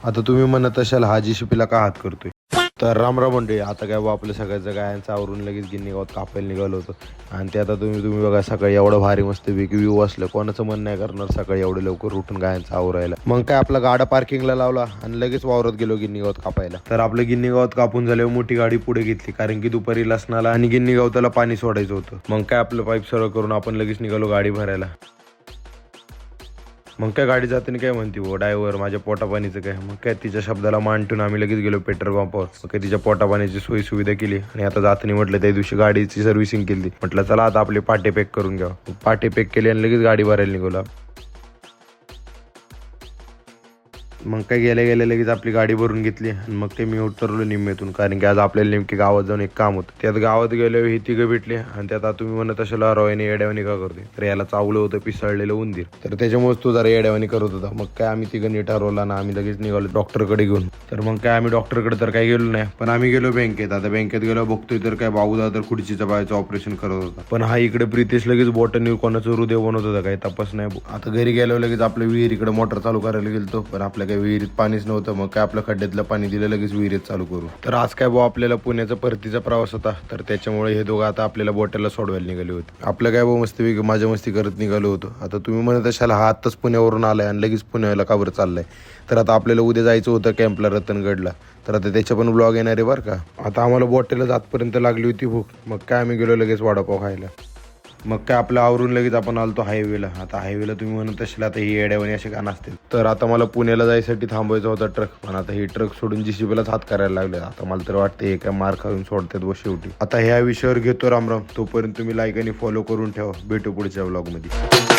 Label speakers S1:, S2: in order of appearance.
S1: आता तुम्ही म्हणत असाल हा जीसीपीला का हात करतोय, तर रामराम मंडळी. आता काय आपलं सगळ्याचं गायांचं आवरून लगेच गिन्नी गावात कापायला निघालो होतो. आणि ते आता तुम्ही बघा सकाळी एवढं भारी मस्तपैकी व्ह्यू असलं, कोणाचं मन नाही करणार सकाळी एवढं लवकर उठून गायांचं आवरायला. मग काय आपला गाडा पार्किंगला लावला आणि लगेच वावरत गेलो गिन्नी गावात कापायला. तर आपलं गिन्नी गावात कापून झाल्यावर मोठी गाडी पुढे घेतली, कारण की दुपारी लसणाला आणि गिन्नी गावताला पाणी सोडायचं होतं. मग काय आपलं पाईप सरळ करून आपण लगेच निघालो गाडी भरायला. मग काय गाडी जाताना काय म्हणते हो ड्रायव्हर माझ्या पोटापाणीचं काय. मग काय तिच्या शब्दाला मान ठेवून आम्ही लगेच गेलो पेट्रोल पंपावर. मग काय तिच्या पोटापाण्याची सोयी सुविधा केली आणि आता जाताना म्हटलं त्या दिवशी गाडीची सर्व्हिसिंग केली. म्हटलं चला आता आपले पाटे पॅक करून घ्यावं. पाटे पॅक केले आणि लगेच गाडी भरायला निघालो. मग काय गेल्या गेल्या लगेच आपली गाडी भरून घेतली आणि मग ते मी उतरलो निम्मेतून, कारण की आज आपल्याला नेमके गावात जाऊन एक काम होतं. त्यात गावात गेल्यावर ही तिघं भेटले आणि त्यात आता तुम्ही म्हणत असाल रॉयने येड्यावानी का करते, तर याला चावलं होतं पिसळलेलं उंदीर, तर त्याच्यामुळेच तो जरा येड्यावानी करत होता. मग काय आम्ही तिघं नीट ठरवला ना आम्ही लगेच निघालो डॉक्टरकडे घेऊन. तर मग काय आम्ही डॉक्टरकडे तर काही गेलो नाही, पण आम्ही गेलो बँकेत. आता बँकेत गेलो बघतोय तर काय बाबूदा तर खुर्चीच्या पायाचं ऑपरेशन करत होता. पण हा इकडे प्रितेश लगेच बॉटल कोणाचं हृदय बनवत होता, काही तपास नाही. आता घरी गेल्यावर लगेच आपल्या विहिरीकडे मोटर चालू करायला गेलतो, पण आपल्या काही विहिरीत पाणीच नव्हतं. मग काय आपल्या खड्ड्यातलं पाणी दिलं लगेच विहिरीत चालू करू. तर आज काय भाऊ आपल्याला पुण्याचा परतीचा प्रवास होता, तर त्याच्यामुळे हे दोघं आता आपल्याला बोटाला सोडवायला निघाले होते. आपलं काय भाऊ मस्ती माझ्या मस्ती करत निघालो होतो. आता तुम्ही म्हणत असाल हा आत्ताच पुण्यावरून आलाय आणि लगेच पुण्याला का बरं चाललाय, तर आता आपल्याला उद्या जायचं होतं कॅम्पला रतनगडला. तर आता त्याच्या पण ब्लॉग येणार आहे बरं का. आता आम्हाला बॉटेला जातपर्यंत लागली होती भूक. मग काय आम्ही गेलो लगेच वडापाव खायला. मग काय आपलं आवरून लगेच आपण आलतो हायवेला. आता हायवेला तुम्ही म्हणत असाल आता ही येड्यावानी असे गाणं असतील, तर आता मला पुण्याला जायसाठी थांबायचा होता ट्रक, पण आता ही ट्रक सोडून जीसीबीलाच हात करायला लागले. आता मला तर वाटतं हे काय मार खाऊन सोडतात व शेवटी. आता ह्या विषयावर घेतो रामराम. तोपर्यंत तुम्ही लाईक आणि फॉलो करून ठेवा. भेटू पुढच्या व्लॉगमध्ये.